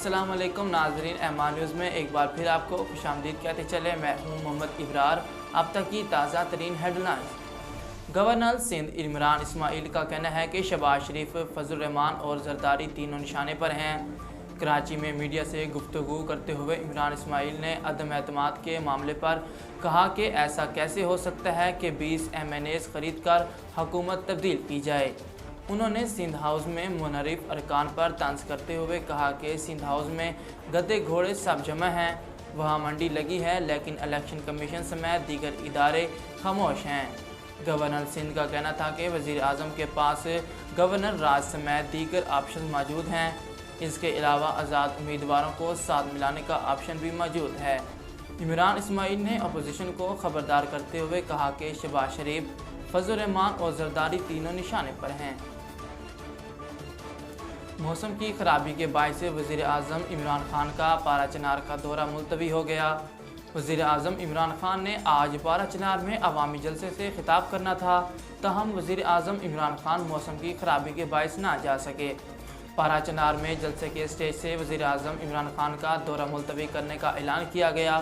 अस्सलाम वालेकुम नाजरीन, एमान न्यूज़ में एक बार फिर आपको खुशामदीद कहते चले। मैं हूँ मोहम्मद इब्रार। अब तक की ताज़ा तरीन हेडलाइंस। गवर्नर सिंध इमरान इस्माइल का कहना है कि शहबाज शरीफ, फजल रहमान और जरदारी तीनों निशाने पर हैं। कराची में मीडिया से गुफ्तगू करते हुए इमरान इस्माइल ने अदम एतमाद के मामले पर कहा कि ऐसा कैसे हो सकता है कि 20 MNAs खरीद कर हुकूमत तब्दील की जाए। उन्होंने सिंध हाउस में मुनरिफ अरकान पर तंज करते हुए कहा कि सिंध हाउस में गधे घोड़े सब जमा हैं, वहाँ मंडी लगी है, लेकिन इलेक्शन कमीशन समेत दीगर इदारे खामोश हैं। गवर्नर सिंध का कहना था कि वज़ीर आज़म के पास गवर्नर राज समेत दीगर ऑप्शन मौजूद हैं। इसके अलावा आज़ाद उम्मीदवारों को साथ मिलाने का ऑप्शन भी मौजूद है। इमरान इस्माइल ने अपोजिशन को खबरदार करते हुए कहा कि शहबाज शरीफ, फजल रहमान और जरदारी तीनों निशाने पर हैं। मौसम की खराबी के बायस वज़ीर आज़म इमरान खान का पारा चिनार का दौरा मुलतवी हो गया। वज़ीर आज़म इमरान खान ने आज पारा चिनार में अवामी जलसे से खिताब करना था, तहम वज़ीर आज़म इमरान खान मौसम की खराबी के बायस ना जा सके। पारा चिनार में जलसे के स्टेज से वज़ीर आज़म इमरान खान का दौरा मुलतवी करने का ऐलान किया गया।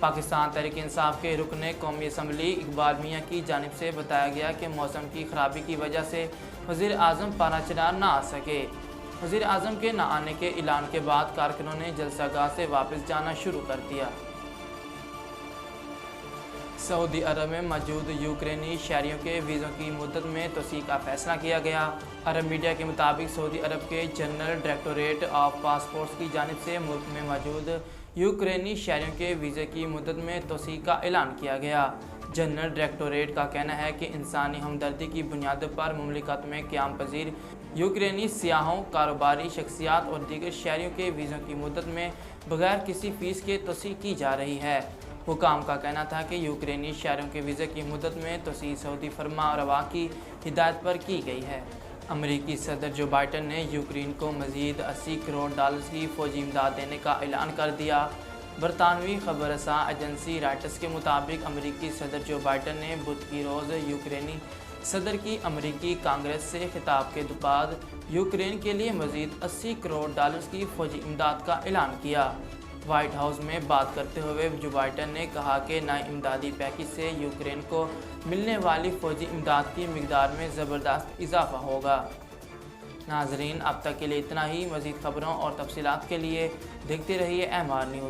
पाकिस्तान तहरीक इंसाफ के रुकने कौमी असम्बली इकबाल मियाँ की जानिब से बताया गया कि मौसम की खराबी की वजह से वज़ीर आज़म पारा चिनार ना आ सके। वज़ीर आज़म के न आने के ऐलान के बाद कारकुनों ने जलसागाह से वापस जाना शुरू कर दिया। सऊदी अरब में मौजूद यूक्रेनी शहरियों के वीज़ों की मुद्दत में तोसी का फैसला किया गया। अरब मीडिया के मुताबिक सऊदी अरब के जनरल डायरेक्टोरेट ऑफ पासपोर्ट्स की जानिब से मुल्क में मौजूद यूक्रेनी शहरियों के वीज़े की मुद्दत में तोसी का ऐलान किया गया। जनरल डायरेक्टोरेट का कहना है कि इंसानी हमदर्दी की बुनियाद पर मुमलिकत में क़याम पजीर यूक्रेनी सियाहों, कारोबारी शख्सियात और दीगर शहरियों के वीज़ों की मुद्दत में बगैर किसी फ़ीस के तोसी की जा रही है। हुकाम का कहना था कि यूक्रेनी शहरियों के वीज़े की मुद्दत में तोसी सऊदी फरमा रवा की हिदायत पर की गई है। अमरीकी सदर जो बाइडन ने यूक्रेन को मज़ीद $80 करोड़ की फ़ौजी इमदाद देने का ऐलान कर दिया। बरतानवी खबरसां एजेंसी रॉयटर्स के मुताबिक अमरीकी सदर जो बाइडन ने बुध की रोज़ यूक्रेनी सदर की अमरीकी कांग्रेस से खिताब के बाद यूक्रेन के लिए मज़ीद $80 करोड़ की फ़ौजी इमदाद का ऐलान किया। वाइट हाउस में बात करते हुए जो बाइडन ने कहा कि नए इमदादी पैकेज से यूक्रेन को मिलने वाली फ़ौजी इमदाद की मिकदार में ज़बरदस्त इजाफा होगा। नाजरीन, अब तक के लिए इतना ही। मज़ीद ख़बरों और तफसीलात के लिए देखते रहिए एमआर न्यूज़।